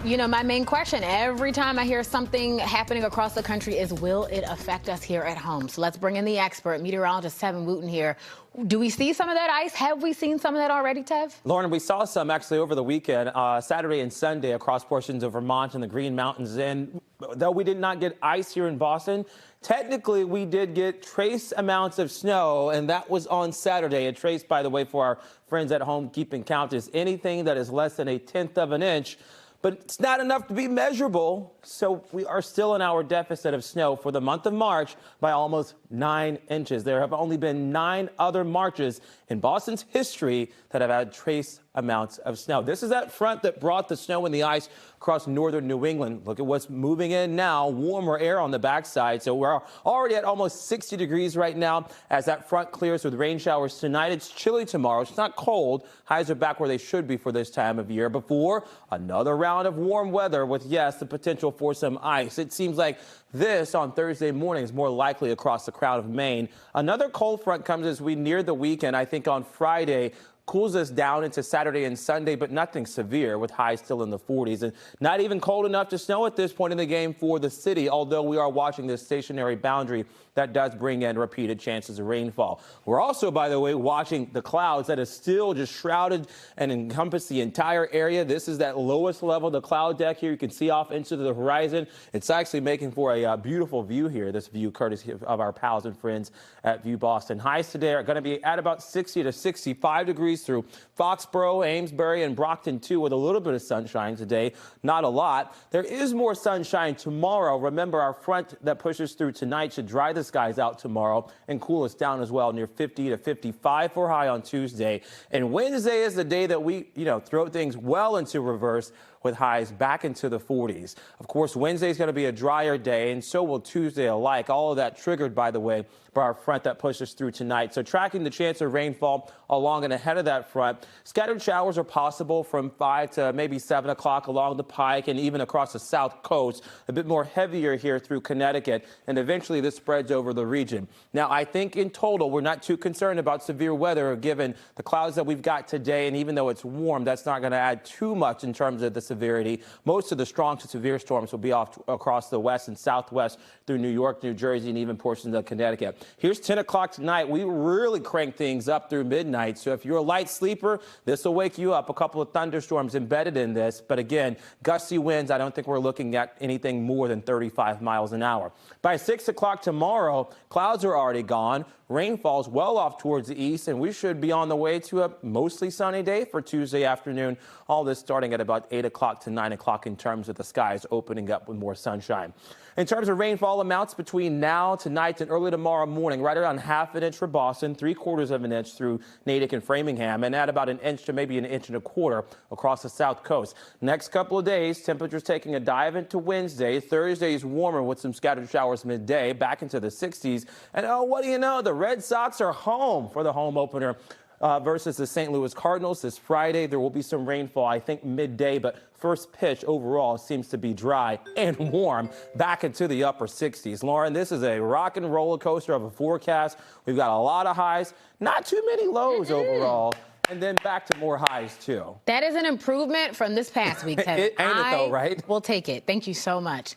You know, my main question every time I hear something happening across the country is, will it affect us here at home? So let's bring in the expert, meteorologist Tevin Wooten here. Do we see some of that ice? Have we seen some of that already, Tev? Lauren, we saw some actually over the weekend, Saturday and Sunday, across portions of Vermont and the Green Mountains. And though we did not get ice here in Boston, technically we did get trace amounts of snow, and that was on Saturday. A trace, by the way, for our friends at home keeping count, is anything that is less than a tenth of an inch. But it's not enough to be measurable, so we are still in our deficit of snow for the month of March by almost 9 inches. There have only been 9 other Marches in Boston's history that have had trace amounts of snow. This is that front that brought the snow and the ice across northern New England. Look at what's moving in now, warmer air on the backside. So we're already at almost 60 degrees right now as that front clears with rain showers tonight. It's chilly tomorrow. It's not cold. Highs are back where they should be for this time of year before another round of warm weather with, yes, the potential for some ice. It seems like this on Thursday morning is more likely across the crown of Maine. Another cold front comes as we near the weekend. I think on Friday cools us down into Saturday and Sunday, but nothing severe with highs still in the 40s and not even cold enough to snow at this point in the game for the city, although we are watching this stationary boundary that does bring in repeated chances of rainfall. We're also, by the way, watching the clouds that is still just shrouded and encompass the entire area. This is that lowest level of the cloud deck here. You can see off into the horizon. It's actually making for a beautiful view here, this view courtesy of our pals and friends at View Boston. Highs today are going to be at about 60 to 65 degrees through Foxborough, Amesbury, and Brockton, too, with a little bit of sunshine today. Not a lot. There is more sunshine tomorrow. Remember, our front that pushes through tonight should dry the skies out tomorrow and cool us down as well, near 50 to 55 for high on Tuesday. And Wednesday is the day that we, throw things well into reverse with highs back into the 40s. Of course, Wednesday is going to be a drier day, and so will Tuesday alike. All of that triggered, by the way, by our front that pushes through tonight. So tracking the chance of rainfall along and ahead of that front. Scattered showers are possible from 5 to maybe 7 o'clock along the Pike and even across the south coast. A bit more heavier here through Connecticut, and eventually this spreads over the region. Now, I think in total, we're not too concerned about severe weather given the clouds that we've got today, and even though it's warm, that's not going to add too much in terms of the severity. Most of the strong to severe storms will be off across the west and southwest through New York, New Jersey, and even portions of Connecticut. Here's 10 o'clock tonight. We really crank things up through midnight. So if you're a light sleeper, this will wake you up. A couple of thunderstorms embedded in this. But again, gusty winds, I don't think we're looking at anything more than 35 miles an hour. By 6 o'clock tomorrow, clouds are already gone. Rain falls well off towards the east, and we should be on the way to a mostly sunny day for Tuesday afternoon. All this starting at about 8 o'clock to 9 o'clock in terms of the skies opening up with more sunshine. In terms of rainfall amounts between now, tonight, and early tomorrow morning, right around ½ an inch for Boston, 3/4 of an inch through Natick and Framingham, and at about 1 inch to maybe 1.25 inches across the south coast. Next couple of days, temperatures taking a dive into Wednesday. Thursday is warmer with some scattered showers midday, back into the 60s. And oh, what do you know? The Red Sox are home for the home opener versus the St. Louis Cardinals this Friday. There will be some rainfall, I think, midday, but first pitch overall seems to be dry and warm back into the upper 60s. Lauren, this is a rock and roller coaster of a forecast. We've got a lot of highs, not too many lows overall. And then back to more highs, too. That is an improvement from this past week, Tevin. Ain't it, though, right? We'll take it. Thank you so much.